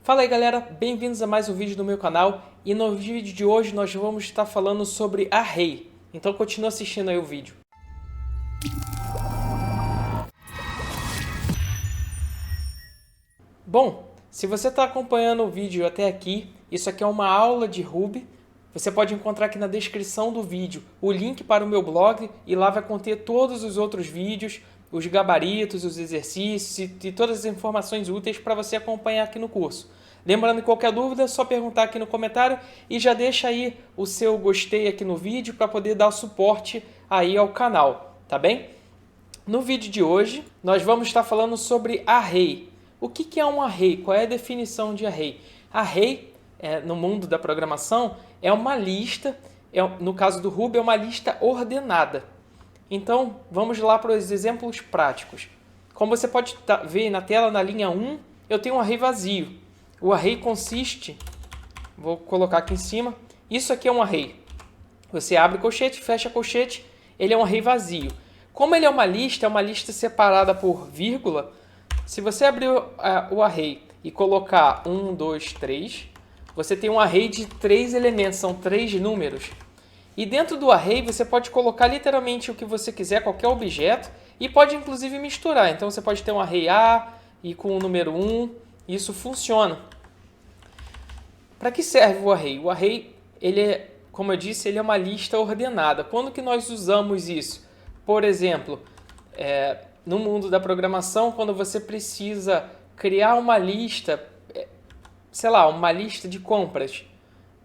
Fala aí galera, bem-vindos a mais um vídeo do meu canal e no vídeo de hoje nós vamos estar falando sobre array, então continua assistindo aí o vídeo. Bom, se você está acompanhando o vídeo até aqui, isso aqui é uma aula de Ruby. Você pode encontrar aqui na descrição do vídeo o link para o meu blog e lá vai conter todos os outros vídeos, os gabaritos, os exercícios e todas as informações úteis para você acompanhar aqui no curso. Lembrando que qualquer dúvida é só perguntar aqui no comentário e já deixa aí o seu gostei aqui no vídeo para poder dar suporte aí ao canal, tá bem? No vídeo de hoje nós vamos estar falando sobre array. O que é um array? Qual é a definição de array? Array, no mundo da programação, é uma lista, no caso do Ruby, é uma lista ordenada. Então, vamos lá para os exemplos práticos. Como você pode ver na tela, na linha 1, eu tenho um array vazio. O array consiste, vou colocar aqui em cima, isso aqui é um array. Você abre colchete, fecha colchete, ele é um array vazio. Como ele é uma lista separada por vírgula, se você abrir o array e colocar 1, 2, 3, você tem um array de 3 elementos, são 3 números. E dentro do array você pode colocar literalmente o que você quiser, qualquer objeto, e pode inclusive misturar. Então você pode ter um array A e com o número 1, isso funciona. Para que serve o array? O array, como eu disse, ele é uma lista ordenada. Quando que nós usamos isso? Por exemplo, no mundo da programação, quando você precisa criar uma lista, sei lá, uma lista de compras,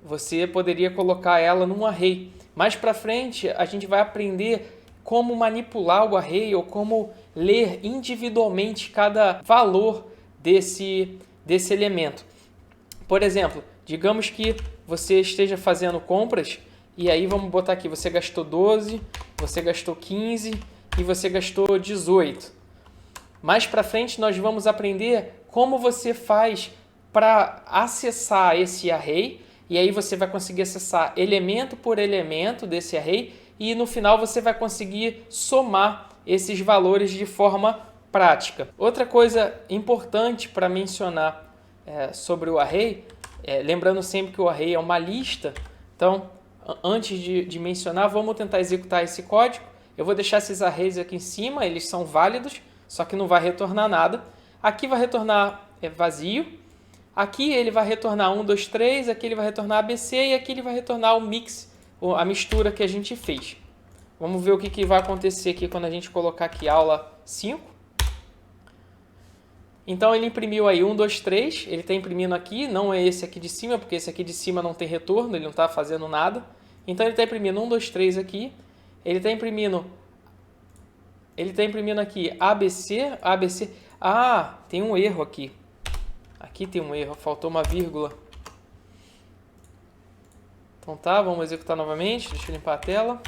você poderia colocar ela num array. Mais para frente, a gente vai aprender como manipular o array ou como ler individualmente cada valor desse elemento. Por exemplo, digamos que você esteja fazendo compras e aí vamos botar aqui, você gastou 12, você gastou 15 e você gastou 18. Mais para frente nós vamos aprender como você faz para acessar esse array e aí você vai conseguir acessar elemento por elemento desse array e no final você vai conseguir somar esses valores de forma prática. Outra coisa importante para mencionar sobre o array, lembrando sempre que o array é uma lista, então antes de mencionar, vamos tentar executar esse código. Eu vou deixar esses arrays aqui em cima, eles são válidos, só que não vai retornar nada. Aqui vai retornar vazio. Aqui ele vai retornar 1, 2, 3, aqui ele vai retornar ABC e aqui ele vai retornar o mix, a mistura que a gente fez. Vamos ver o que vai acontecer aqui quando a gente colocar aqui aula 5. Então ele imprimiu aí 1, 2, 3, ele está imprimindo aqui, não é esse aqui de cima, porque esse aqui de cima não tem retorno, ele não está fazendo nada. Então ele está imprimindo 1, 2, 3 aqui, ele está imprimindo aqui ABC, tem um erro aqui. Aqui tem um erro, faltou uma vírgula. Então tá, vamos executar novamente, deixa eu limpar a tela.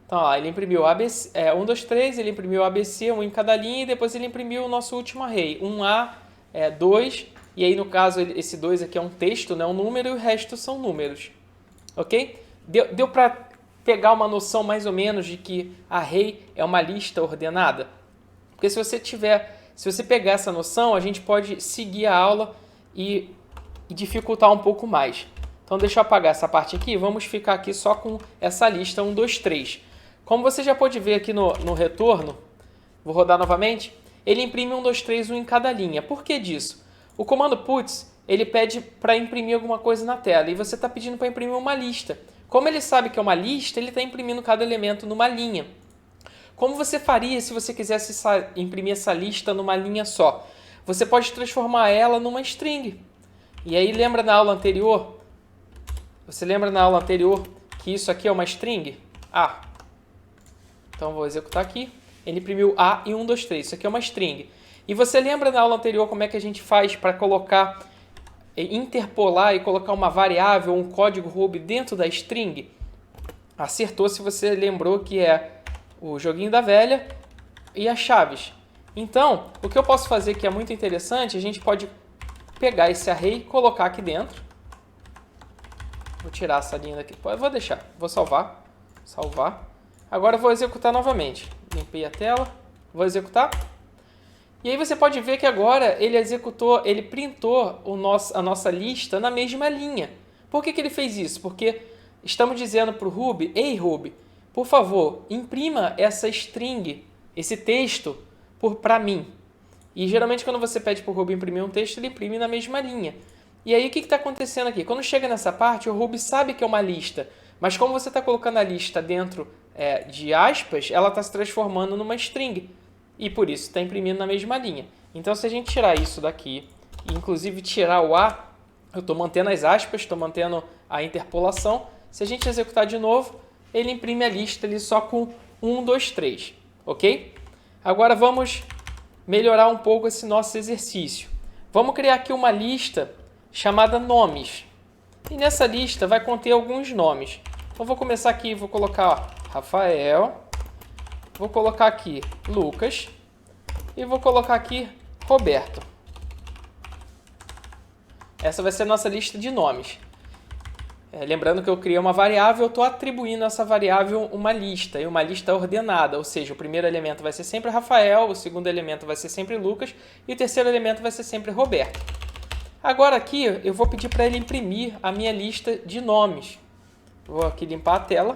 Então, ó, ele imprimiu ABC, 1, 2, 3, ele imprimiu ABC, um em cada linha, e depois ele imprimiu o nosso último array, 1A, 2, e aí no caso esse 2 aqui é um texto, né, um número, e o resto são números. Ok? Deu para pegar uma noção mais ou menos de que array é uma lista ordenada? Porque se você pegar essa noção, a gente pode seguir a aula e dificultar um pouco mais. Então deixa eu apagar essa parte aqui, vamos ficar aqui só com essa lista 1, 2, 3. Como você já pode ver aqui no retorno, vou rodar novamente, ele imprime 1, 2, 3, um em cada linha. Por que disso? O comando puts, ele pede para imprimir alguma coisa na tela e você está pedindo para imprimir uma lista. Como ele sabe que é uma lista, ele está imprimindo cada elemento numa linha. Como você faria se você quisesse imprimir essa lista numa linha só? Você pode transformar ela numa string. E aí lembra na aula anterior? Você lembra na aula anterior que isso aqui é uma string? A. Então vou executar aqui. Ele imprimiu A e 1, 2, 3. Isso aqui é uma string. E você lembra na aula anterior como é que a gente faz para interpolar e colocar uma variável, um código Ruby dentro da string? Acertou se você lembrou que é o joguinho da velha e as chaves. Então, o que eu posso fazer que é muito interessante, a gente pode pegar esse array e colocar aqui dentro. Vou tirar essa linha daqui. Vou deixar. Vou salvar. Agora eu vou executar novamente. Limpei a tela. Vou executar. E aí você pode ver que agora ele executou, ele printou a nossa lista na mesma linha. Por que ele fez isso? Porque estamos dizendo para o Ruby, ei Ruby, por favor, imprima essa string, esse texto, para mim. E geralmente quando você pede para o Ruby imprimir um texto, ele imprime na mesma linha. E aí o que está acontecendo aqui? Quando chega nessa parte, o Ruby sabe que é uma lista, mas como você está colocando a lista dentro de aspas, ela está se transformando numa string. E por isso está imprimindo na mesma linha. Então se a gente tirar isso daqui, e inclusive tirar o A, eu estou mantendo as aspas, estou mantendo a interpolação. Se a gente executar de novo, ele imprime a lista ali só com 1, 2, 3. Ok? Agora vamos melhorar um pouco esse nosso exercício. Vamos criar aqui uma lista chamada nomes. E nessa lista vai conter alguns nomes. Então vou começar aqui, vou colocar Rafael, vou colocar aqui Lucas e vou colocar aqui Roberto. Essa vai ser a nossa lista de nomes. Lembrando que eu criei uma variável, eu estou atribuindo a essa variável uma lista, e uma lista ordenada, ou seja, o primeiro elemento vai ser sempre Rafael, o segundo elemento vai ser sempre Lucas, e o terceiro elemento vai ser sempre Roberto. Agora aqui eu vou pedir para ele imprimir a minha lista de nomes. Vou aqui limpar a tela.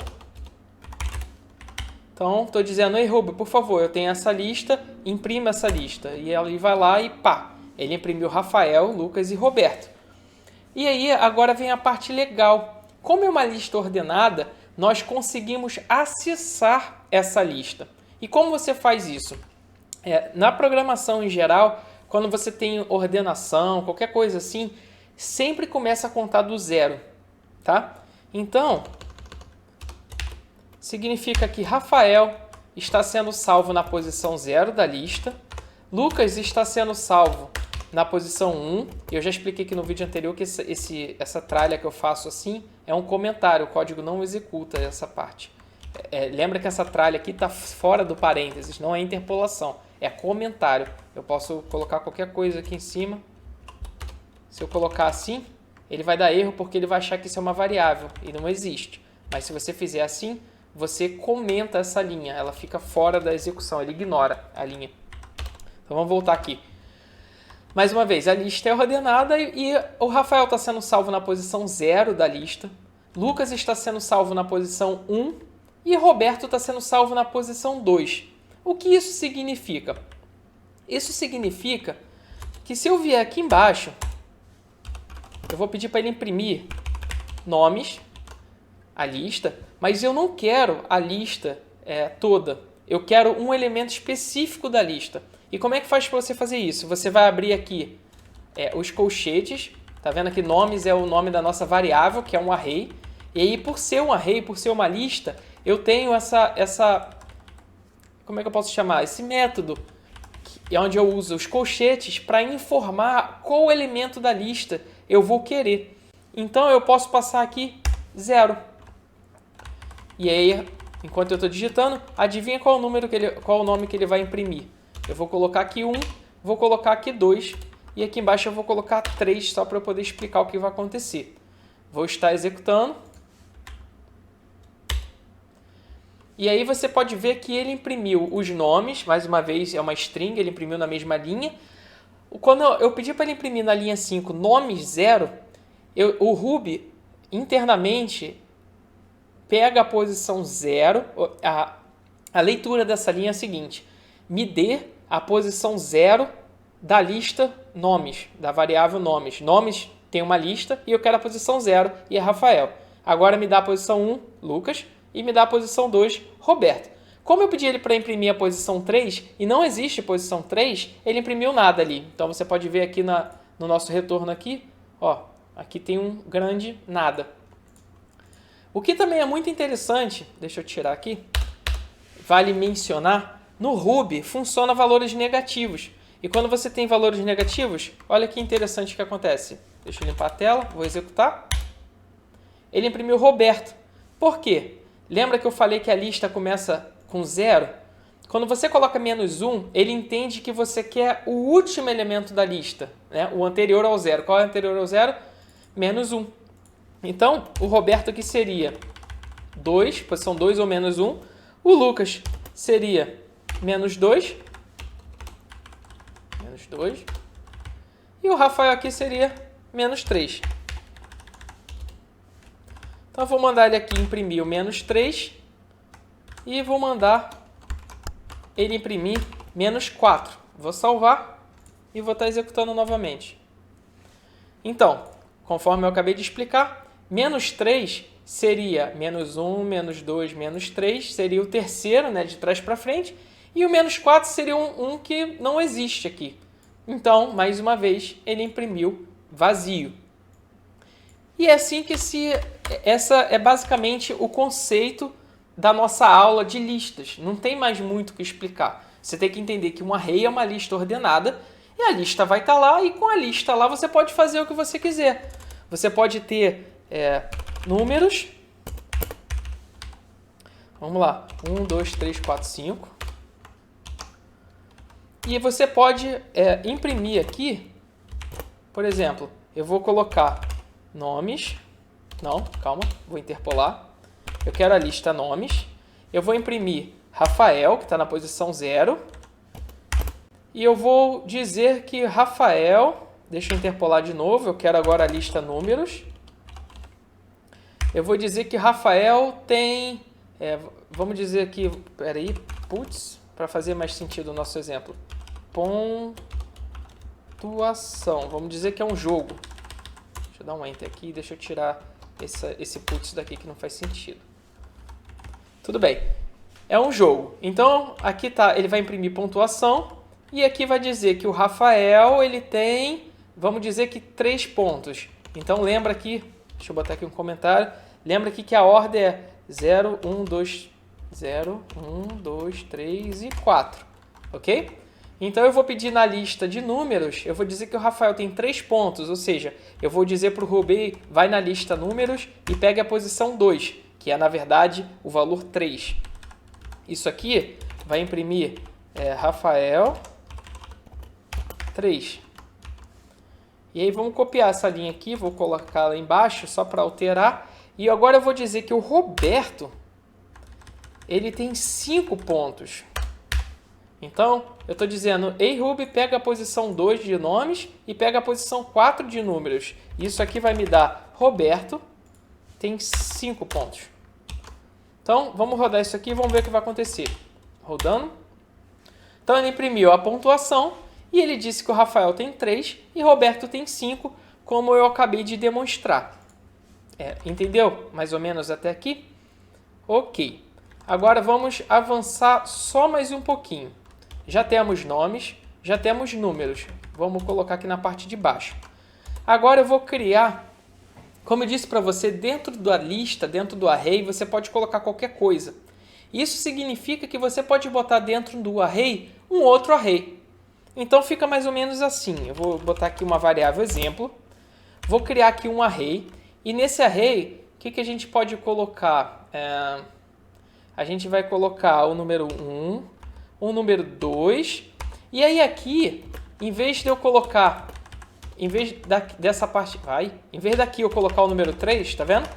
Então, estou dizendo, ei Ruby, por favor, eu tenho essa lista, imprima essa lista. E ele vai lá e pá, ele imprimiu Rafael, Lucas e Roberto. E aí, agora vem a parte legal. Como é uma lista ordenada, nós conseguimos acessar essa lista. E como você faz isso? Na programação em geral, quando você tem ordenação, qualquer coisa assim, sempre começa a contar do zero, tá? Então, significa que Rafael está sendo salvo na posição 0 da lista, Lucas está sendo salvo na posição 1, eu já expliquei aqui no vídeo anterior que essa tralha que eu faço assim é um comentário, o código não executa essa parte. Lembra que essa tralha aqui está fora do parênteses, não é interpolação, é comentário. Eu posso colocar qualquer coisa aqui em cima. Se eu colocar assim, ele vai dar erro porque ele vai achar que isso é uma variável e não existe. Mas se você fizer assim, você comenta essa linha, ela fica fora da execução, ele ignora a linha. Então vamos voltar aqui. Mais uma vez, a lista é ordenada e o Rafael está sendo salvo na posição 0 da lista, Lucas está sendo salvo na posição 1 e Roberto está sendo salvo na posição 2. O que isso significa? Isso significa que se eu vier aqui embaixo, eu vou pedir para ele imprimir nomes, a lista, mas eu não quero a lista toda. Eu quero um elemento específico da lista. E como é que faz para você fazer isso? Você vai abrir aqui os colchetes. Tá vendo aqui? Nomes é o nome da nossa variável, que é um array. E aí, por ser um array, por ser uma lista, eu tenho essa como é que eu posso chamar? Esse método, que é onde eu uso os colchetes para informar qual elemento da lista eu vou querer. Então, eu posso passar aqui 0. E aí, enquanto eu estou digitando, adivinha qual o nome que ele vai imprimir. Eu vou colocar aqui 1, vou colocar aqui 2 e aqui embaixo eu vou colocar 3 só para eu poder explicar o que vai acontecer. Vou estar executando. E aí você pode ver que ele imprimiu os nomes, mais uma vez é uma string, ele imprimiu na mesma linha. Quando eu pedi para ele imprimir na linha 5 nomes 0, o Ruby internamente pega a posição 0, a leitura dessa linha é a seguinte: me dê a posição 0 da lista nomes, da variável nomes. Nomes tem uma lista e eu quero a posição 0 e é Rafael. Agora me dá a posição 1, Lucas, e me dá a posição 2, Roberto. Como eu pedi ele para imprimir a posição 3 e não existe posição 3, ele imprimiu nada ali. Então você pode ver aqui no nosso retorno aqui, ó, aqui tem um grande nada. O que também é muito interessante, deixa eu tirar aqui, vale mencionar, no Ruby funciona valores negativos. E quando você tem valores negativos, olha que interessante que acontece. Deixa eu limpar a tela, vou executar. Ele imprimiu Roberto. Por quê? Lembra que eu falei que a lista começa com 0? Quando você coloca -1, ele entende que você quer o último elemento da lista, né? O anterior ao 0. Qual é o anterior ao 0? -1. Então, o Roberto aqui seria 2, posição 2 ou -1. O Lucas seria -2. 2. E o Rafael aqui seria menos 3. Então eu vou mandar ele aqui imprimir o menos 3 e vou mandar ele imprimir menos 4. Vou salvar e vou estar executando novamente. Então, conforme eu acabei de explicar, menos 3 seria menos 1, menos 2, menos 3, seria o terceiro, né, de trás para frente, e o menos 4 seria um que não existe aqui. Então, mais uma vez, ele imprimiu vazio. E é assim que essa é basicamente o conceito da nossa aula de listas. Não tem mais muito o que explicar. Você tem que entender que um array é uma lista ordenada e a lista vai estar lá, e com a lista lá você pode fazer o que você quiser. Você pode ter números. Vamos lá. 1, 2, 3, 4, 5. E você pode imprimir aqui, por exemplo, eu vou colocar nomes. Não, calma, vou interpolar. Eu quero a lista nomes. Eu vou imprimir Rafael, que está na posição 0. E eu vou dizer que Rafael... Deixa eu interpolar de novo. Eu quero agora a lista números. Eu vou dizer que Rafael tem... vamos dizer que... Peraí, putz, para fazer mais sentido o nosso exemplo. Pontuação. Vamos dizer que é um jogo. Deixa eu dar um enter aqui. Deixa eu tirar esse putz daqui que não faz sentido. Tudo bem. É um jogo. Então, aqui tá, ele vai imprimir pontuação. E aqui vai dizer que o Rafael, ele tem, vamos dizer que 3 pontos. Então, lembra aqui, deixa eu botar aqui um comentário. Lembra aqui que a ordem é 0, 1, 2, 0, 1, 2, 3 e 4. Ok? Então, eu vou pedir na lista de números, eu vou dizer que o Rafael tem 3 pontos. Ou seja, eu vou dizer para o Rubem, vai na lista números e pegue a posição 2, que é, na verdade, o valor 3. Isso aqui vai imprimir Rafael 3. E aí vamos copiar essa linha aqui, vou colocar lá embaixo só para alterar. E agora eu vou dizer que o Roberto, ele tem 5 pontos. Então, eu estou dizendo, ei Ruby, pega a posição 2 de nomes e pega a posição 4 de números. Isso aqui vai me dar Roberto tem 5 pontos. Então, vamos rodar isso aqui e vamos ver o que vai acontecer. Rodando. Então, ele imprimiu a pontuação e ele disse que o Rafael tem 3 e Roberto tem 5, como eu acabei de demonstrar. Entendeu? Mais ou menos até aqui? Ok. Agora, vamos avançar só mais um pouquinho. Já temos nomes, já temos números. Vamos colocar aqui na parte de baixo. Agora, eu vou criar... Como eu disse para você, dentro da lista, dentro do array, você pode colocar qualquer coisa. Isso significa que você pode botar dentro do array um outro array. Então fica mais ou menos assim. Eu vou botar aqui uma variável exemplo. Vou criar aqui um array. E nesse array, o que a gente pode colocar? A gente vai colocar o número 1, o número 2. E aí aqui, em vez de eu colocar... Em vez dessa parte... Em vez daqui eu colocar o número 3, tá vendo?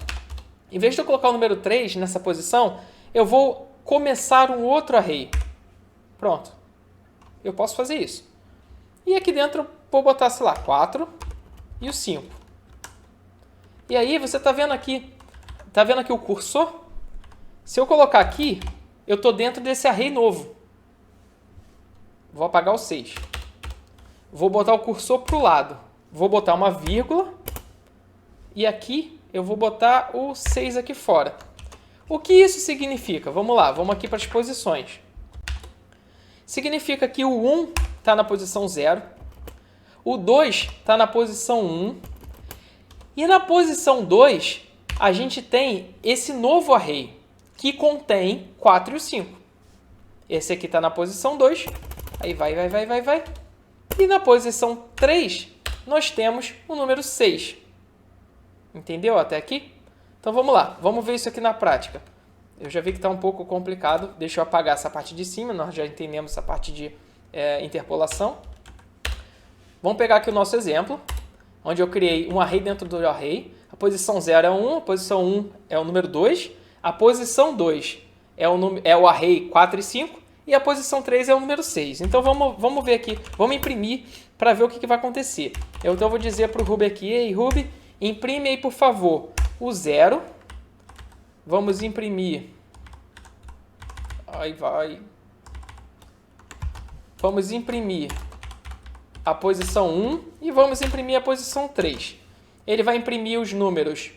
Em vez de eu colocar o número 3 nessa posição, eu vou começar um outro array. Pronto. Eu posso fazer isso. E aqui dentro eu vou botar, sei lá, 4 e o 5. E aí você tá vendo aqui o cursor? Se eu colocar aqui, eu tô dentro desse array novo. Vou apagar o 6. Vou botar o cursor para o lado. Vou botar uma vírgula. E aqui eu vou botar o 6 aqui fora. O que isso significa? Vamos lá, vamos aqui para as posições. Significa que o 1 está na posição 0. O 2 está na posição 1. E na posição 2, a gente tem esse novo array, que contém 4 e o 5. Esse aqui está na posição 2. Aí vai. E na posição 3, nós temos o número 6. Entendeu até aqui? Então vamos lá, vamos ver isso aqui na prática. Eu já vi que está um pouco complicado. Deixa eu apagar essa parte de cima, nós já entendemos essa parte de interpolação. Vamos pegar aqui o nosso exemplo, onde eu criei um array dentro do array. A posição 0 é 1, a posição 1 é o número 2, a posição 2 é o array 4 e 5, e a posição 3 é o número 6. Então vamos ver aqui, vamos imprimir para ver o que vai acontecer. Então eu vou dizer para o Ruby aqui, ei Ruby, imprime aí por favor o 0. Vamos imprimir. Aí vai. Vamos imprimir a posição 1 e vamos imprimir a posição 3. Ele vai imprimir os números.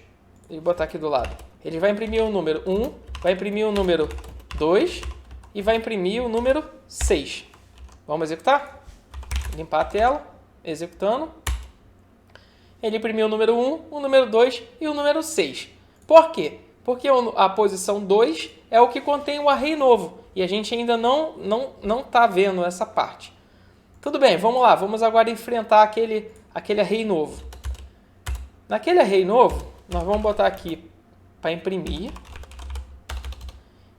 Vou botar aqui do lado. Ele vai imprimir o número 1, vai imprimir o número 2 e vai imprimir o número 6. Vamos executar? Limpar a tela, executando. Ele imprimiu o número 1, o número 2 e o número 6. Por quê? Porque a posição 2 é o que contém o array novo. E a gente ainda não está vendo essa parte. Tudo bem, vamos lá. Vamos agora enfrentar aquele array novo. Naquele array novo, nós vamos botar aqui para imprimir.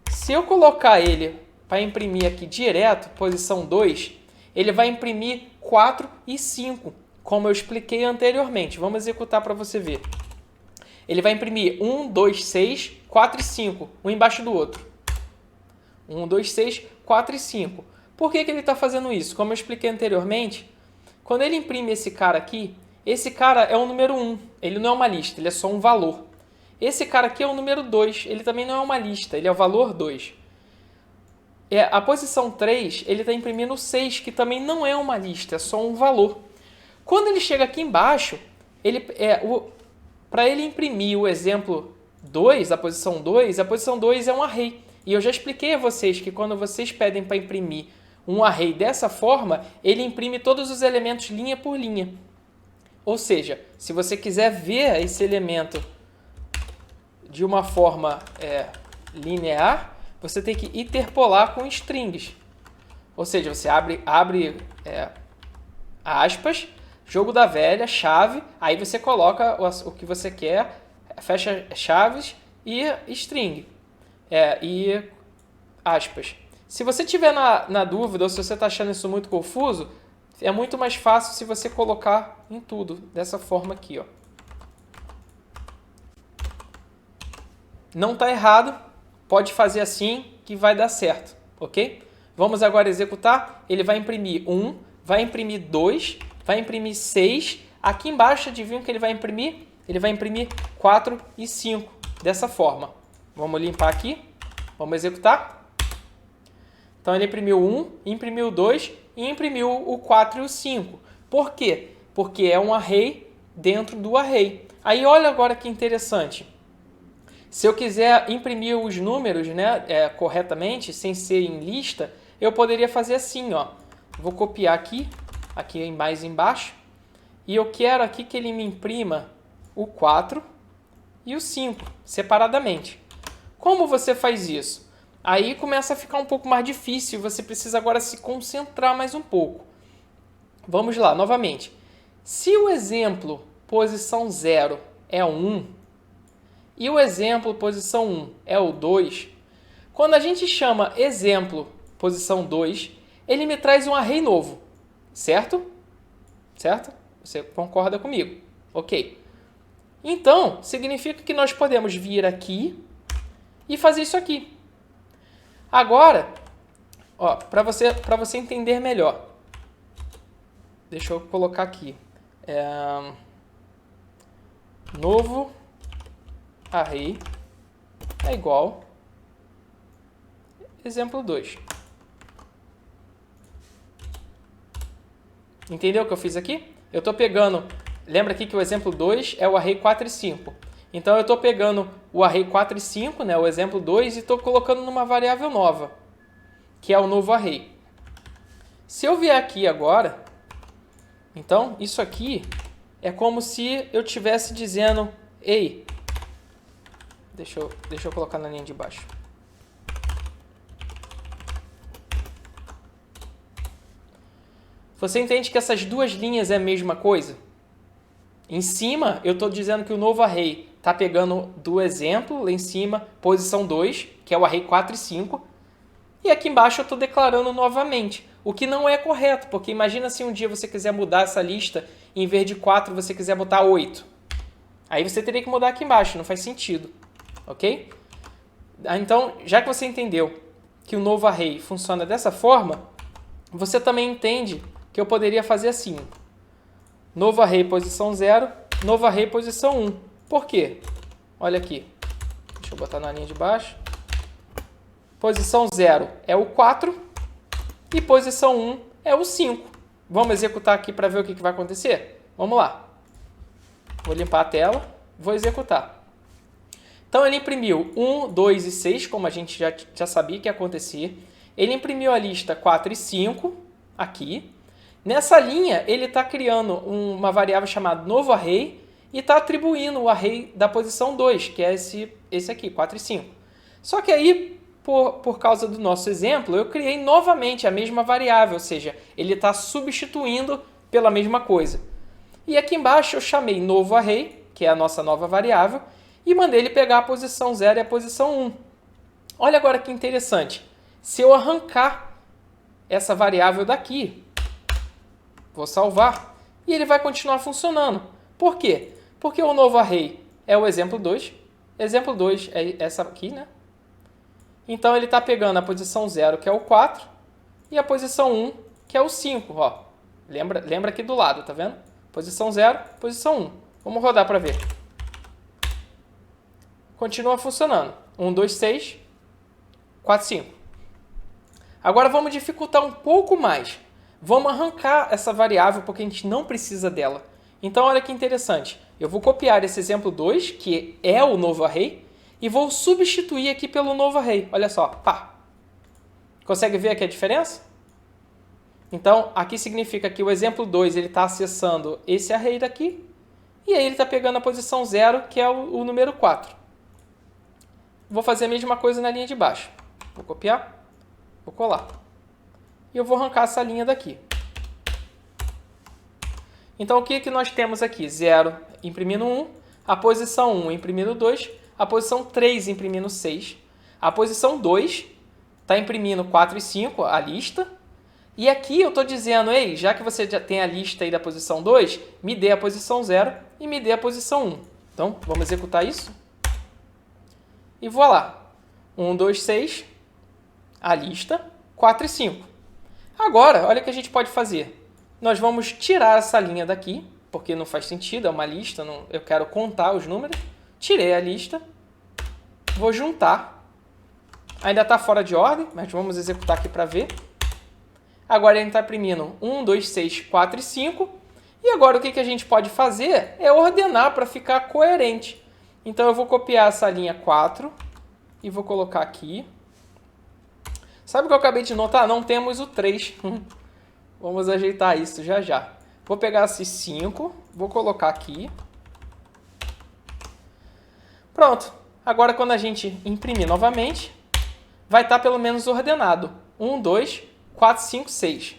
Se eu colocar ele para imprimir aqui direto, posição 2, ele vai imprimir 4 e 5, como eu expliquei anteriormente. Vamos executar para você ver. Ele vai imprimir 1, 2, 6, 4 e 5, um embaixo do outro. 1, 2, 6, 4 e 5. Por que ele está fazendo isso? Como eu expliquei anteriormente, quando ele imprime esse cara aqui, esse cara é o número 1. Ele não é uma lista, ele é só um valor. Esse cara aqui é o número 2. Ele também não é uma lista, ele é o valor 2. A posição 3, ele está imprimindo o 6, que também não é uma lista, é só um valor. Quando ele chega aqui embaixo, para ele imprimir o exemplo 2, a posição 2 é um array. E eu já expliquei a vocês que quando vocês pedem para imprimir um array dessa forma, ele imprime todos os elementos linha por linha. Ou seja, se você quiser ver esse elemento de uma forma linear, você tem que interpolar com strings. Ou seja, você abre aspas, jogo da velha, chave, aí você coloca o que você quer, fecha chaves e string. E aspas. Se você tiver na dúvida ou se você está achando isso muito confuso, é muito mais fácil se você colocar em tudo, dessa forma aqui. Ó. Não está errado, pode fazer assim que vai dar certo, ok? Vamos agora executar, ele vai imprimir 1, vai imprimir 2, vai imprimir 6, aqui embaixo adivinha o que ele vai imprimir? Ele vai imprimir 4 e 5, dessa forma. Vamos limpar aqui, vamos executar. Então ele imprimiu 1, imprimiu 2 e imprimiu o 4 e o 5. Por quê? Porque é um array dentro do array. Aí olha agora que interessante. Se eu quiser imprimir os números corretamente, sem ser em lista, eu poderia fazer assim. Ó. Vou copiar aqui mais embaixo. E eu quero aqui que ele me imprima o 4 e o 5, separadamente. Como você faz isso? Aí começa a ficar um pouco mais difícil, você precisa agora se concentrar mais um pouco. Vamos lá, novamente. Se o exemplo posição 0 é o 1 e o exemplo posição 1 é o 2, quando a gente chama exemplo posição 2, ele me traz um array novo, certo? Certo? Você concorda comigo? Ok. Então, significa que nós podemos vir aqui e fazer isso aqui. Agora, para você entender melhor, deixa eu colocar aqui, novo array é igual exemplo 2. Entendeu o que eu fiz aqui? Eu estou pegando, lembra aqui que o exemplo 2 é o array 4 e 5. Então, eu estou pegando o array 4 e 5, o exemplo 2, e estou colocando numa variável nova, que é o novo array. Se eu vier aqui agora, então, isso aqui é como se eu estivesse dizendo, ei, deixa eu colocar na linha de baixo. Você entende que essas duas linhas é a mesma coisa? Em cima, eu estou dizendo que o novo array está pegando do exemplo, lá em cima, posição 2, que é o array 4 e 5. E aqui embaixo eu estou declarando novamente, o que não é correto, porque imagina se um dia você quiser mudar essa lista, e em vez de 4 você quiser botar 8. Aí você teria que mudar aqui embaixo, não faz sentido. Ok? Então, já que você entendeu que o novo array funciona dessa forma, você também entende que eu poderia fazer assim. Novo array posição 0, novo array posição 1. Por quê? Olha aqui. Deixa eu botar na linha de baixo. Posição 0 é o 4 e posição 1 é o 5. Vamos executar aqui para ver o que vai acontecer? Vamos lá. Vou limpar a tela, vou executar. Então ele imprimiu 1, 2 e 6, como a gente já sabia que ia acontecer. Ele imprimiu a lista 4 e 5 aqui. Nessa linha, ele está criando uma variável chamada novo array e está atribuindo o array da posição 2, que é esse aqui, 4 e 5. Só que aí, por causa do nosso exemplo, eu criei novamente a mesma variável, ou seja, ele está substituindo pela mesma coisa. E aqui embaixo eu chamei novo array, que é a nossa nova variável, e mandei ele pegar a posição 0 e a posição 1. Olha agora que interessante. Se eu arrancar essa variável daqui, vou salvar, e ele vai continuar funcionando. Por quê? Porque o novo array é o exemplo 2. Exemplo 2 é essa aqui, né? Então ele está pegando a posição 0, que é o 4, e a posição 1, que é o 5. Ó. Lembra aqui do lado, tá vendo? Posição 0, posição 1. Vamos rodar para ver. Continua funcionando. 1, 2, 6, 4, 5. Agora vamos dificultar um pouco mais. Vamos arrancar essa variável porque a gente não precisa dela. Então olha que interessante. Eu vou copiar esse exemplo 2, que é o novo array, e vou substituir aqui pelo novo array. Olha só. Pá. Consegue ver aqui a diferença? Então aqui significa que o exemplo 2 está acessando esse array daqui, e aí ele está pegando a posição 0, que é o número 4. Vou fazer a mesma coisa na linha de baixo. Vou copiar, vou colar. E eu vou arrancar essa linha daqui. Então o que nós temos aqui? 0 imprimindo 1, a posição 1 imprimindo 2, a posição 3 imprimindo 6, a posição 2 está imprimindo 4 e 5, a lista. E aqui eu estou dizendo, ei, já que você já tem a lista aí da posição 2, me dê a posição 0 e me dê a posição 1. Então vamos executar isso. E voilà. 1, 2, 6, a lista, 4 e 5. Agora, olha o que a gente pode fazer. Nós vamos tirar essa linha daqui, porque não faz sentido, é uma lista, eu quero contar os números. Tirei a lista, vou juntar. Ainda está fora de ordem, mas vamos executar aqui para ver. Agora ele está imprimindo 1, 2, 6, 4 e 5. E agora o que a gente pode fazer é ordenar para ficar coerente. Então eu vou copiar essa linha 4 e vou colocar aqui. Sabe o que eu acabei de notar? Não temos o 3. Vamos ajeitar isso já já. Vou pegar esse 5, vou colocar aqui. Pronto. Agora quando a gente imprimir novamente, vai estar pelo menos ordenado. 1, 2, 4, 5, 6.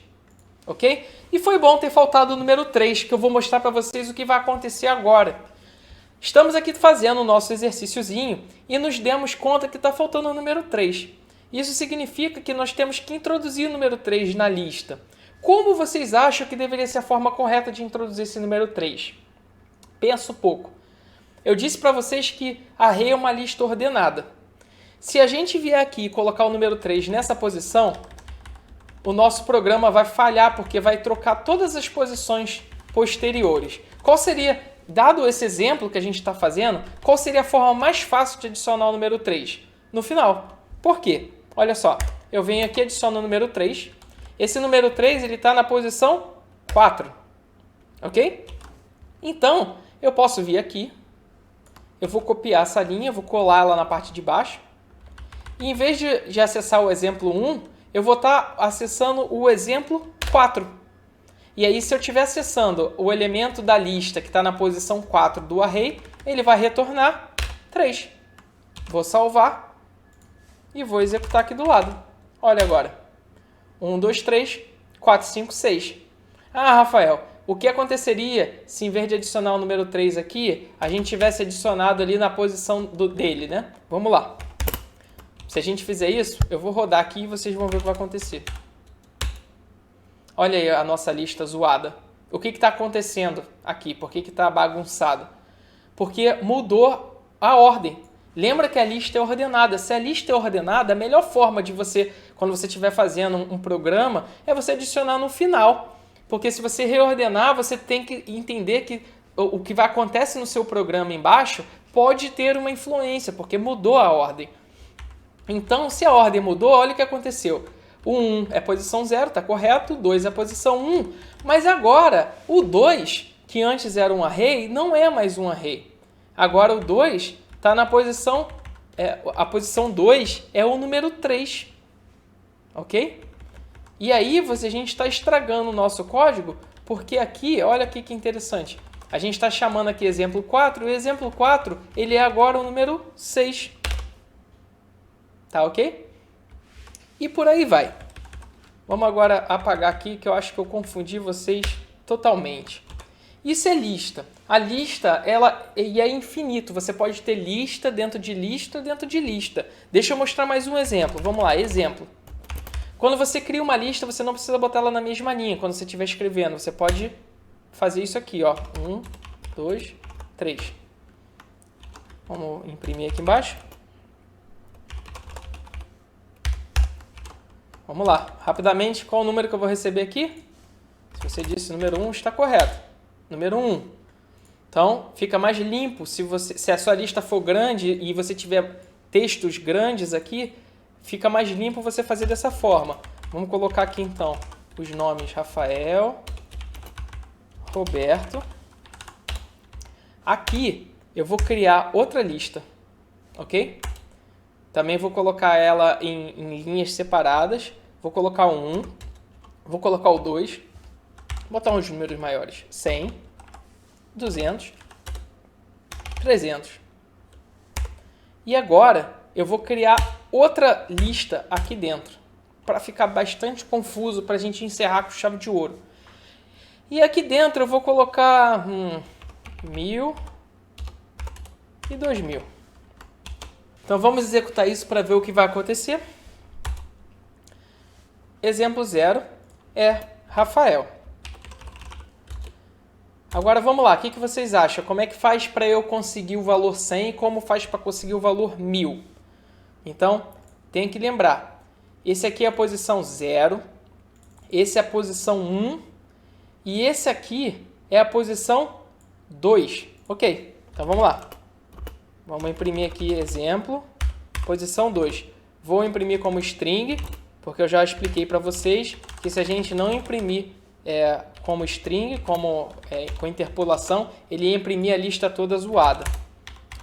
Ok? E foi bom ter faltado o número 3, que eu vou mostrar para vocês o que vai acontecer agora. Estamos aqui fazendo o nosso exercíciozinho e nos demos conta que está faltando o número 3. Isso significa que nós temos que introduzir o número 3 na lista. Como vocês acham que deveria ser a forma correta de introduzir esse número 3? Pensa um pouco. Eu disse para vocês que array é uma lista ordenada. Se a gente vier aqui e colocar o número 3 nessa posição, o nosso programa vai falhar porque vai trocar todas as posições posteriores. Qual seria, dado esse exemplo que a gente está fazendo, qual seria a forma mais fácil de adicionar o número 3? No final. Por quê? Olha só, eu venho aqui e adiciono o número 3. Esse número 3 está na posição 4. Ok? Então, eu posso vir aqui, eu vou copiar essa linha, vou colar ela na parte de baixo. E em vez de acessar o exemplo 1, eu vou estar acessando o exemplo 4. E aí, se eu estiver acessando o elemento da lista que está na posição 4 do array, ele vai retornar 3. Vou salvar e vou executar aqui do lado. Olha agora. 1, 2, 3, 4, 5, 6. Ah, Rafael, o que aconteceria se em vez de adicionar o número 3 aqui, a gente tivesse adicionado ali na posição dele, né? Vamos lá. Se a gente fizer isso, eu vou rodar aqui e vocês vão ver o que vai acontecer. Olha aí a nossa lista zoada. O que está acontecendo aqui? Por que está bagunçado? Porque mudou a ordem. Lembra que a lista é ordenada. Se a lista é ordenada, a melhor forma de você, quando você estiver fazendo um programa, é você adicionar no final. Porque se você reordenar, você tem que entender que o que vai acontecer no seu programa embaixo pode ter uma influência, porque mudou a ordem. Então, se a ordem mudou, olha o que aconteceu. O 1 é posição 0, está correto, o 2 é posição 1. Mas agora, o 2, que antes era um array, não é mais um array. Agora o 2 está na posição... a posição 2 é o número 3. Ok? E aí a gente está estragando o nosso código, porque aqui, olha aqui que interessante. A gente está chamando aqui exemplo 4, e o exemplo 4 ele é agora o número 6. Tá ok? E por aí vai. Vamos agora apagar aqui, que eu acho que eu confundi vocês totalmente. Isso é lista. A lista ela é infinito. Você pode ter lista dentro de lista dentro de lista. Deixa eu mostrar mais um exemplo. Vamos lá, exemplo. Quando você cria uma lista, você não precisa botar ela na mesma linha. Quando você estiver escrevendo, você pode fazer isso aqui, ó. 1, 2, 3. Vamos imprimir aqui embaixo. Vamos lá, rapidamente, qual o número que eu vou receber aqui? Se você disse número 1, está correto. Número 1. Então, fica mais limpo. Se a sua lista for grande e você tiver textos grandes aqui, fica mais limpo você fazer dessa forma. Vamos colocar aqui, então, os nomes Rafael, Roberto. Aqui, eu vou criar outra lista, ok? Também vou colocar ela em linhas separadas. Vou colocar o 1, vou colocar o 2, vou botar uns números maiores. 100, 200, 300. E agora eu vou criar outra lista aqui dentro, para ficar bastante confuso, para a gente encerrar com chave de ouro. E aqui dentro eu vou colocar 1000 e 2000. Então vamos executar isso para ver o que vai acontecer. Exemplo 0 é Rafael. Agora vamos lá, o que vocês acham? Como é que faz para eu conseguir o valor 100 e como faz para conseguir o valor 1000? Então, tem que lembrar, esse aqui é a posição 0, esse é a posição 1 e esse aqui é a posição 2. Ok, então vamos lá. Vamos imprimir aqui exemplo, posição 2. Vou imprimir como string, porque eu já expliquei para vocês que se a gente não imprimir como string, com interpolação, ele ia imprimir a lista toda zoada.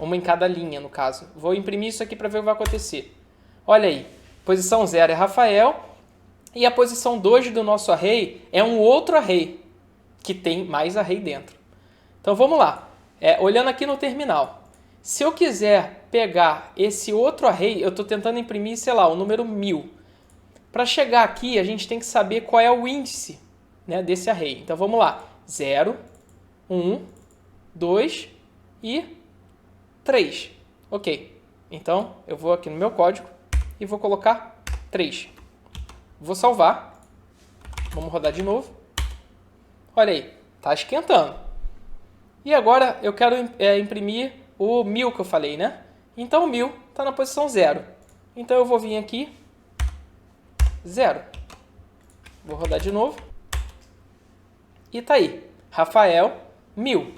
Uma em cada linha, no caso. Vou imprimir isso aqui para ver o que vai acontecer. Olha aí, posição 0 é Rafael e a posição 2 do nosso array é um outro array, que tem mais array dentro. Então vamos lá, olhando aqui no terminal. Se eu quiser pegar esse outro array, eu estou tentando imprimir, sei lá, o número 1000. Para chegar aqui, a gente tem que saber qual é o índice, né, desse array. Então vamos lá, 0, 1, 2 e 3. Ok, então eu vou aqui no meu código e vou colocar 3. Vou salvar, vamos rodar de novo. Olha aí, está esquentando. E agora eu quero imprimir o 1000 que eu falei, né? Então o 1000 está na posição 0. Então eu vou vir aqui, 0. Vou rodar de novo. E tá aí, Rafael, 1000.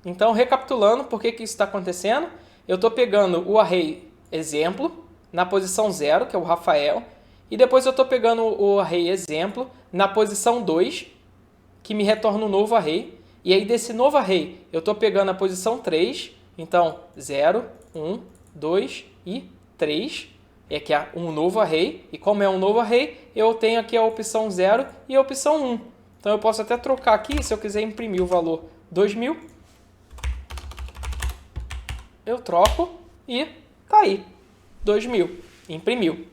Então, recapitulando, por que isso está acontecendo? Eu estou pegando o array exemplo na posição 0, que é o Rafael, e depois eu estou pegando o array exemplo na posição 2, que me retorna um novo array. E aí, desse novo array, eu estou pegando a posição 3, então 0, 1, 2 e 3. Que é um novo array, e como é um novo array, eu tenho aqui a opção 0 e a opção 1. Então eu posso até trocar aqui, se eu quiser imprimir o valor 2000, eu troco e tá aí, 2000, imprimiu.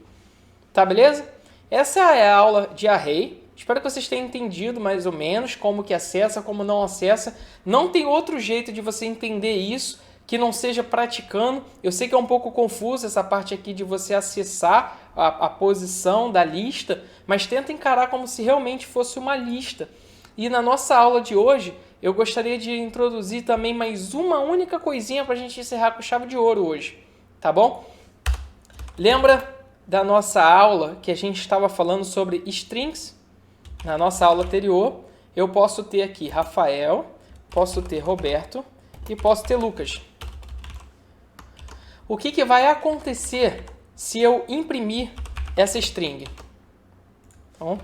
Tá, beleza? Essa é a aula de array. Espero que vocês tenham entendido mais ou menos como que acessa, como não acessa. Não tem outro jeito de você entender isso que não seja praticando. Eu sei que é um pouco confuso essa parte aqui de você acessar a posição da lista, mas tenta encarar como se realmente fosse uma lista. E na nossa aula de hoje, eu gostaria de introduzir também mais uma única coisinha para a gente encerrar com chave de ouro hoje, tá bom? Lembra da nossa aula que a gente estava falando sobre strings? Na nossa aula anterior, eu posso ter aqui Rafael, posso ter Roberto e posso ter Lucas. O que vai acontecer se eu imprimir essa string? Então,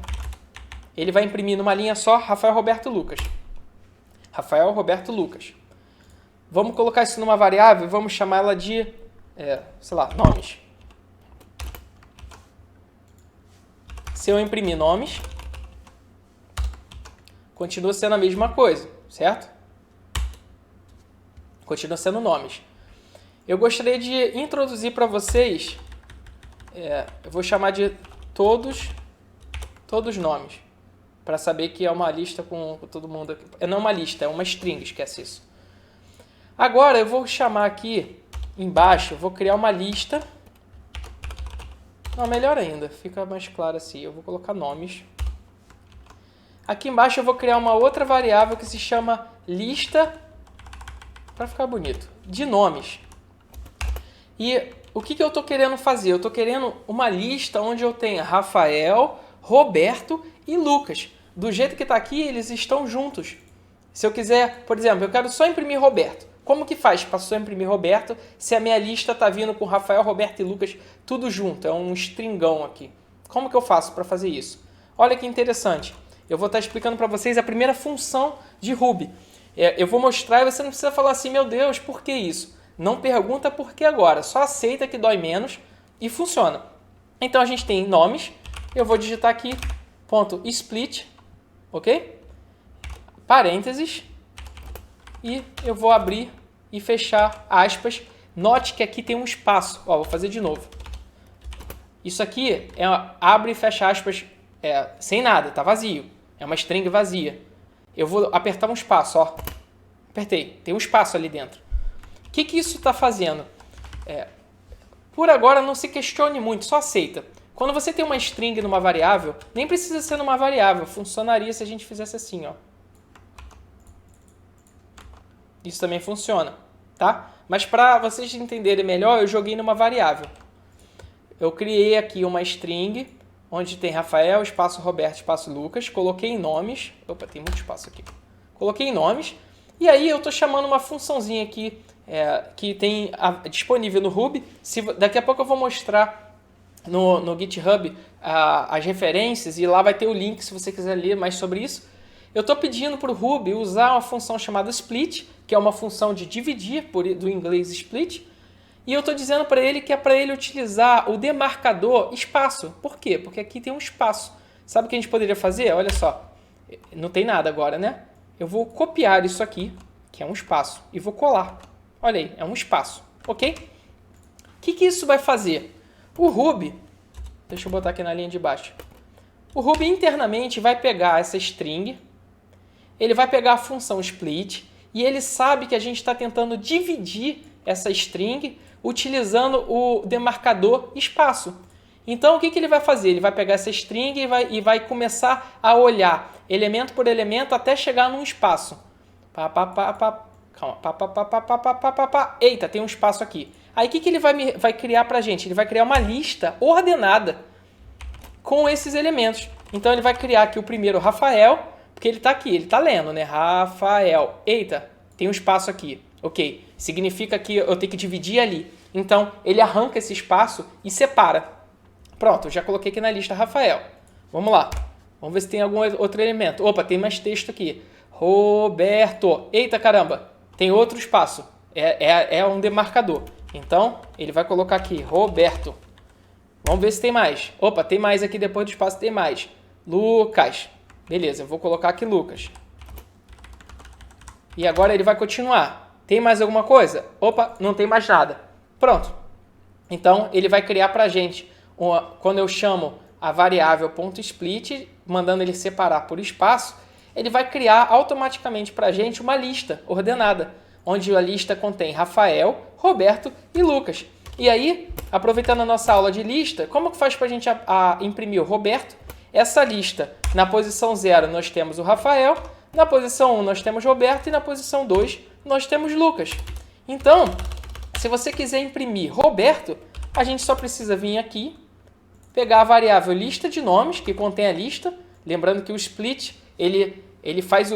ele vai imprimir numa linha só Rafael, Roberto, Lucas. Rafael, Roberto, Lucas. Vamos colocar isso numa variável e vamos chamar ela de, sei lá, nomes. Se eu imprimir nomes, continua sendo a mesma coisa, certo? Continua sendo nomes. Eu gostaria de introduzir para vocês, eu vou chamar de todos nomes, para saber que é uma lista com todo mundo aqui. Não é uma lista, é uma string, esquece isso. Agora eu vou chamar aqui embaixo, eu vou criar uma lista. Não, melhor ainda, fica mais claro assim. Eu vou colocar nomes. Aqui embaixo eu vou criar uma outra variável que se chama lista, para ficar bonito, de nomes. E o que eu estou querendo fazer? Eu estou querendo uma lista onde eu tenha Rafael, Roberto e Lucas. Do jeito que está aqui, eles estão juntos. Se eu quiser, por exemplo, eu quero só imprimir Roberto. Como que faz para só imprimir Roberto se a minha lista está vindo com Rafael, Roberto e Lucas tudo junto? É um stringão aqui. Como que eu faço para fazer isso? Olha que interessante. Eu vou estar explicando para vocês a primeira função de Ruby. Eu vou mostrar e você não precisa falar assim, meu Deus, por que isso? Não pergunta por que agora. Só aceita que dói menos e funciona. Então a gente tem nomes. Eu vou digitar aqui .split, ok? Parênteses. E eu vou abrir e fechar aspas. Note que aqui tem um espaço. Ó, vou fazer de novo. Isso aqui abre e fecha aspas sem nada, tá vazio. É uma string vazia. Eu vou apertar um espaço, ó. Apertei, tem um espaço ali dentro. O que isso está fazendo? Por agora não se questione muito, só aceita. Quando você tem uma string numa variável, nem precisa ser numa variável. Funcionaria se a gente fizesse assim, ó. Isso também funciona, tá? Mas para vocês entenderem melhor, eu joguei numa variável. Eu criei aqui uma string, onde tem Rafael, espaço Roberto, espaço Lucas. Coloquei em nomes. Opa, tem muito espaço aqui. Coloquei em nomes. E aí eu estou chamando uma funçãozinha aqui, que tem disponível no Ruby. Daqui a pouco eu vou mostrar no GitHub as referências e lá vai ter o link se você quiser ler mais sobre isso. Eu estou pedindo para o Ruby usar uma função chamada split, que é uma função de dividir, do inglês split, e eu estou dizendo para ele que é para ele utilizar o demarcador espaço. Por quê? Porque aqui tem um espaço. Sabe o que a gente poderia fazer? Olha só, não tem nada agora, né? Eu vou copiar isso aqui, que é um espaço, e vou colar. Olha aí, é um espaço, ok? O que isso vai fazer? O Ruby, deixa eu botar aqui na linha de baixo. O Ruby internamente vai pegar essa string, ele vai pegar a função split e ele sabe que a gente está tentando dividir essa string utilizando o demarcador espaço. Então, o que ele vai fazer? Ele vai pegar essa string e vai começar a olhar elemento por elemento até chegar num espaço. Calma. Eita, tem um espaço aqui. Aí, o que ele vai criar para a gente? Ele vai criar uma lista ordenada com esses elementos. Então, ele vai criar aqui o primeiro Rafael, porque ele está aqui, ele está lendo, né? Rafael. Eita, tem um espaço aqui. Ok, significa que eu tenho que dividir ali. Então, ele arranca esse espaço e separa. Pronto, eu já coloquei aqui na lista Rafael. Vamos lá. Vamos ver se tem algum outro elemento. Opa, tem mais texto aqui. Roberto. Eita, caramba. Tem outro espaço. É um demarcador. Então, ele vai colocar aqui Roberto. Vamos ver se tem mais. Opa, tem mais aqui depois do espaço, tem mais. Lucas. Beleza, eu vou colocar aqui Lucas. E agora ele vai continuar. Tem mais alguma coisa? Opa, não tem mais nada. Pronto. Então, ele vai criar para a gente, quando eu chamo a variável .split, mandando ele separar por espaço, ele vai criar automaticamente para a gente uma lista ordenada, onde a lista contém Rafael, Roberto e Lucas. E aí, aproveitando a nossa aula de lista, como que faz para a gente imprimir o Roberto? Essa lista, na posição 0 nós temos o Rafael, na posição 1 nós temos Roberto e na posição 2 nós temos Lucas. Então, Se você quiser imprimir Roberto, a gente só precisa vir aqui, pegar a variável lista de nomes, que contém a lista. Lembrando que o split, ele faz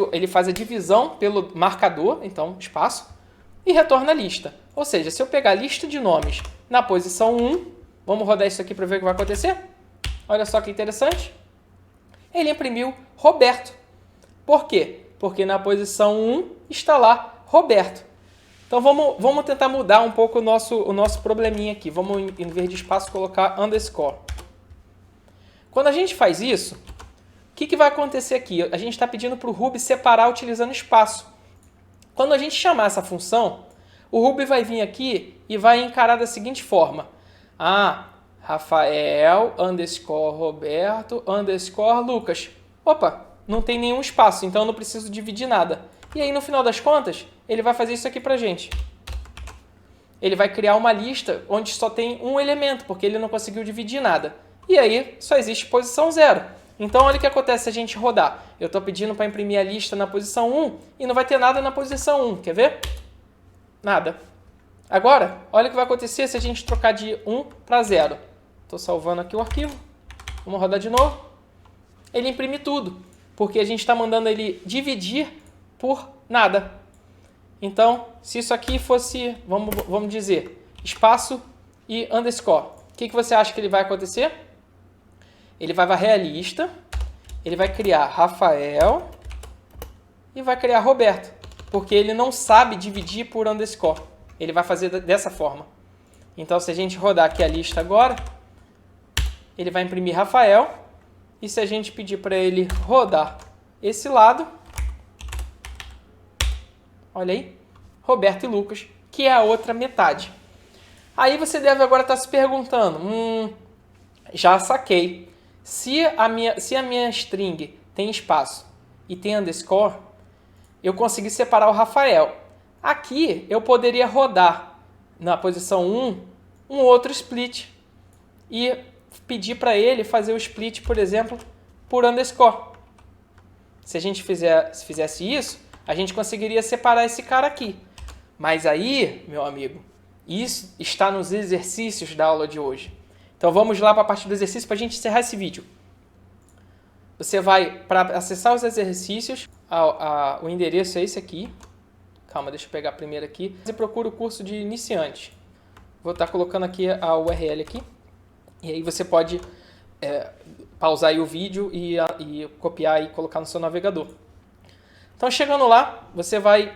a divisão pelo marcador, então espaço, e retorna a lista. Ou seja, se eu pegar a lista de nomes na posição 1, vamos rodar isso aqui para ver o que vai acontecer? Olha só que interessante. Ele imprimiu Roberto. Por quê? Porque na posição 1 está lá Roberto. Então vamos tentar mudar um pouco o nosso probleminha aqui. Vamos, em vez de espaço, colocar underscore. Quando a gente faz isso, o que vai acontecer aqui? A gente está pedindo para o Ruby separar utilizando espaço. Quando a gente chamar essa função, o Ruby vai vir aqui e vai encarar da seguinte forma. Rafael, underscore Roberto, underscore Lucas. Opa, não tem nenhum espaço, então eu não preciso dividir nada. E aí, no final das contas, ele vai fazer isso aqui pra gente. Ele vai criar uma lista onde só tem um elemento, porque ele não conseguiu dividir nada. E aí, só existe posição 0. Então, olha o que acontece se a gente rodar. Eu estou pedindo para imprimir a lista na posição 1 e não vai ter nada na posição 1. Quer ver? Nada. Agora, olha o que vai acontecer se a gente trocar de 1 para 0. Estou salvando aqui o arquivo. Vamos rodar de novo. Ele imprime tudo, porque a gente está mandando ele dividir por nada. Então, se isso aqui fosse, vamos dizer, espaço e underscore, o que você acha que ele vai acontecer? Ele vai varrer a lista, ele vai criar Rafael e vai criar Roberto, porque ele não sabe dividir por underscore. Ele vai fazer dessa forma. Então, se a gente rodar aqui a lista agora, ele vai imprimir Rafael, e se a gente pedir para ele rodar esse lado, olha aí, Roberto e Lucas, que é a outra metade. Aí você deve agora estar se perguntando, já saquei. Se a minha string tem espaço e tem underscore, eu consegui separar o Rafael. Aqui eu poderia rodar na posição 1 um outro split e pedir para ele fazer o split, por exemplo, por underscore. Se a gente fizesse isso, a gente conseguiria separar esse cara aqui. Mas aí, meu amigo, isso está nos exercícios da aula de hoje. Então vamos lá para a parte do exercício para a gente encerrar esse vídeo. Você vai, para acessar os exercícios, o endereço é esse aqui. Calma, deixa eu pegar primeiro aqui. Você procura o curso de iniciante. Vou estar colocando aqui a URL aqui. E aí você pode pausar aí o vídeo e copiar e colocar no seu navegador. Então chegando lá, você vai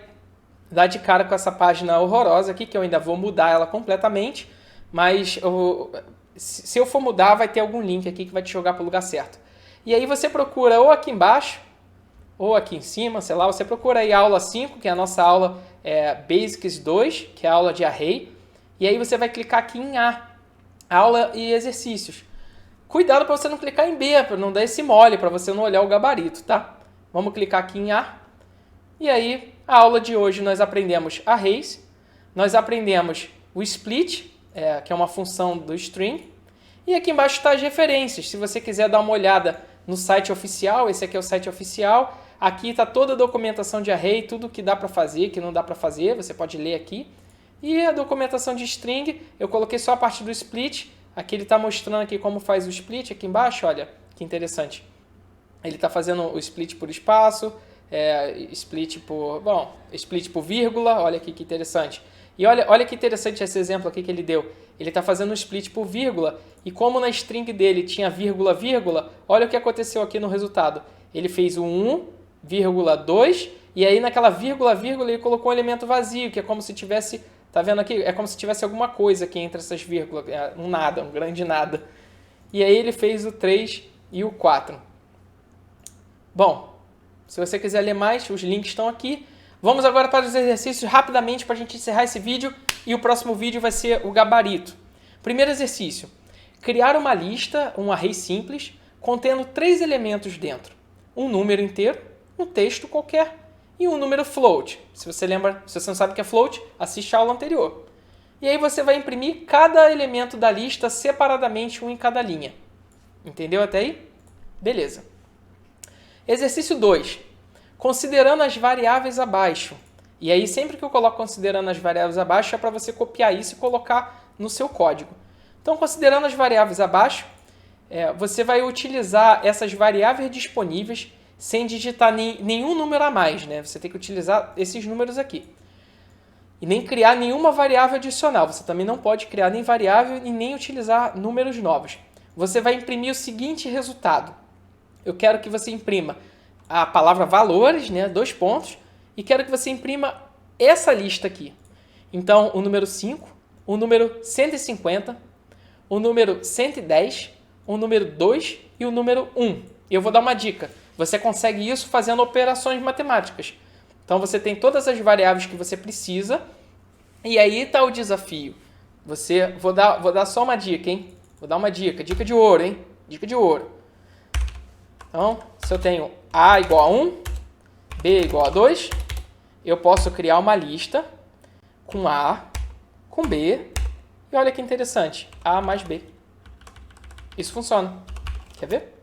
dar de cara com essa página horrorosa aqui, que eu ainda vou mudar ela completamente. Mas se eu for mudar, vai ter algum link aqui que vai te jogar para o lugar certo. E aí você procura ou aqui embaixo, ou aqui em cima, sei lá, você procura aí a aula 5, que é a nossa aula Basics 2, que é a aula de array. E aí você vai clicar aqui em A, aula e exercícios. Cuidado para você não clicar em B, para não dar esse mole, para você não olhar o gabarito, tá? Vamos clicar aqui em A. E aí, a aula de hoje nós aprendemos arrays, nós aprendemos o split, que é uma função do string, e aqui embaixo está as referências. Se você quiser dar uma olhada no site oficial, esse aqui é o site oficial, aqui está toda a documentação de array, tudo que dá para fazer, que não dá para fazer, você pode ler aqui. E a documentação de string, eu coloquei só a parte do split, aqui ele está mostrando aqui como faz o split, aqui embaixo, olha, que interessante. Ele está fazendo o split por espaço, split por vírgula, olha aqui que interessante. E olha que interessante esse exemplo aqui que ele deu. Ele está fazendo um split por vírgula, e como na string dele tinha vírgula, vírgula, olha o que aconteceu aqui no resultado. Ele fez o 1,2, e aí naquela vírgula, vírgula, ele colocou um elemento vazio, que é como se tivesse, tá vendo aqui? É como se tivesse alguma coisa aqui entre essas vírgulas, um nada, um grande nada. E aí ele fez o 3 e o 4. Bom, se você quiser ler mais, os links estão aqui. Vamos agora para os exercícios rapidamente para a gente encerrar esse vídeo e o próximo vídeo vai ser o gabarito. Primeiro exercício, criar uma lista, um array simples, contendo 3 elementos dentro. Um número inteiro, um texto qualquer e um número float. Se você lembra, se você não sabe o que é float, assiste a aula anterior. E aí você vai imprimir cada elemento da lista separadamente, um em cada linha. Entendeu até aí? Beleza. Exercício 2. Considerando as variáveis abaixo, E aí, sempre que eu coloco considerando as variáveis abaixo, é para você copiar isso e colocar no seu código. Então, considerando as variáveis abaixo, você vai utilizar essas variáveis disponíveis sem digitar nenhum número a mais, né? Você tem que utilizar esses números aqui. E nem criar nenhuma variável adicional. Você também não pode criar nem variável e nem utilizar números novos. Você vai imprimir o seguinte resultado. Eu quero que você imprima a palavra valores, né, 2 pontos, e quero que você imprima essa lista aqui. Então, o número 5, o número 150, o número 110, o número 2 e o número 1. Eu vou dar uma dica. Você consegue isso fazendo operações matemáticas. Então, você tem todas as variáveis que você precisa, e aí está o desafio. Vou dar só uma dica, hein? Vou dar uma dica de ouro, hein? Dica de ouro. Então, se eu tenho A igual a 1, B igual a 2, eu posso criar uma lista com A, com B, e olha que interessante, A mais B. Isso funciona. Quer ver?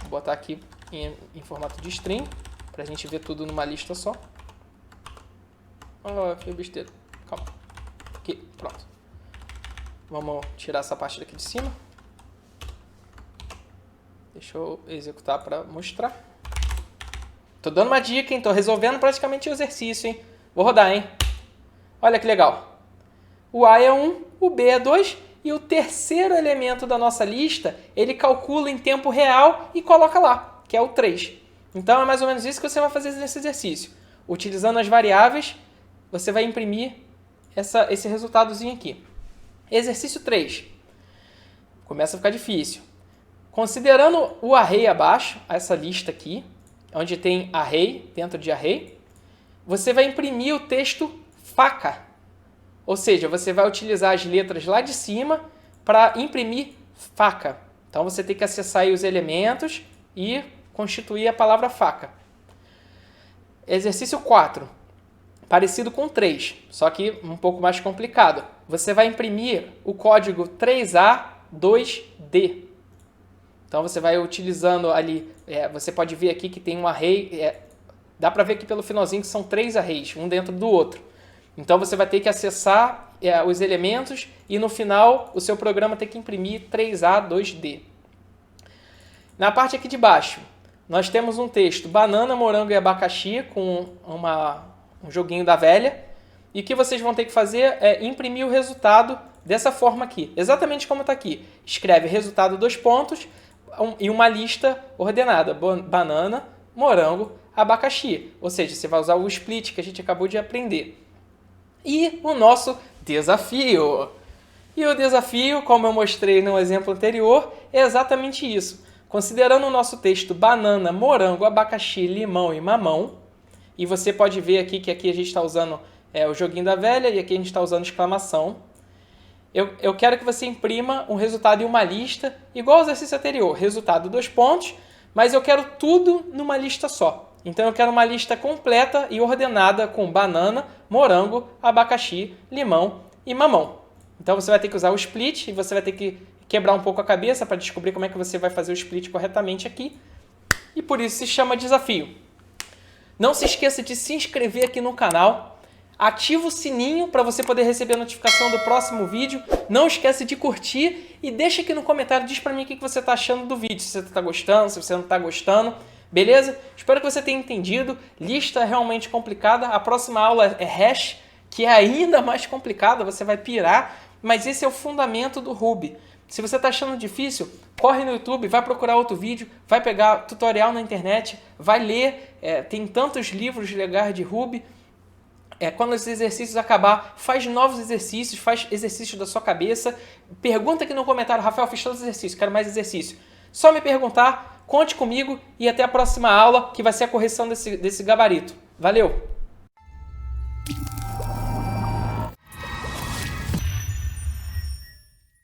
Vou botar aqui em formato de string, para a gente ver tudo numa lista só. Oh, foi besteira. Calma. Aqui, pronto. Vamos tirar essa parte daqui de cima. Deixa eu executar para mostrar. Tô dando uma dica, hein? Tô resolvendo praticamente o exercício, hein? Vou rodar, hein? Olha que legal. O A é 1, o B é 2 e o terceiro elemento da nossa lista, ele calcula em tempo real e coloca lá, que é o 3. Então é mais ou menos isso que você vai fazer nesse exercício. Utilizando as variáveis, você vai imprimir esse resultadozinho aqui. Exercício 3. Começa a ficar difícil. Considerando o array abaixo, essa lista aqui, onde tem array dentro de array, você vai imprimir o texto faca. Ou seja, você vai utilizar as letras lá de cima para imprimir faca. Então você tem que acessar aí os elementos e constituir a palavra faca. Exercício 4. Parecido com 3, só que um pouco mais complicado. Você vai imprimir o código 3A2D. Então você vai utilizando ali, você pode ver aqui que tem um array, dá para ver aqui pelo finalzinho que são 3 arrays, um dentro do outro. Então você vai ter que acessar os elementos e no final o seu programa tem que imprimir 3A2D. Na parte aqui de baixo, nós temos um texto banana, morango e abacaxi com um joguinho da velha. E o que vocês vão ter que fazer é imprimir o resultado dessa forma aqui, exatamente como está aqui. Escreve resultado 2 pontos e uma lista ordenada, banana, morango, abacaxi. Ou seja, você vai usar o split que a gente acabou de aprender. E o nosso desafio. E o desafio, como eu mostrei no exemplo anterior, é exatamente isso. Considerando o nosso texto banana, morango, abacaxi, limão e mamão, e você pode ver aqui que aqui a gente está usando o joguinho da velha e aqui a gente está usando exclamação. Eu quero que você imprima um resultado em uma lista, igual ao exercício anterior, resultado 2 pontos, mas eu quero tudo numa lista só. Então eu quero uma lista completa e ordenada com banana, morango, abacaxi, limão e mamão. Então você vai ter que usar o split e você vai ter que quebrar um pouco a cabeça para descobrir como é que você vai fazer o split corretamente aqui. E por isso se chama desafio. Não se esqueça de se inscrever aqui no canal. Ativa o sininho para você poder receber a notificação do próximo vídeo. Não esquece de curtir e deixa aqui no comentário, diz para mim o que você está achando do vídeo. Se você está gostando, se você não está gostando. Beleza? Espero que você tenha entendido. Lista é realmente complicada. A próxima aula é hash, que é ainda mais complicada. Você vai pirar. Mas esse é o fundamento do Ruby. Se você está achando difícil, corre no YouTube, vai procurar outro vídeo, vai pegar tutorial na internet, vai ler. Tem tantos livros legais de Ruby. Quando os exercícios acabar, faz novos exercícios, faz exercícios da sua cabeça. Pergunta aqui no comentário, Rafael, fiz todos os exercícios, quero mais exercício. Só me perguntar, conte comigo e até a próxima aula, que vai ser a correção desse gabarito. Valeu!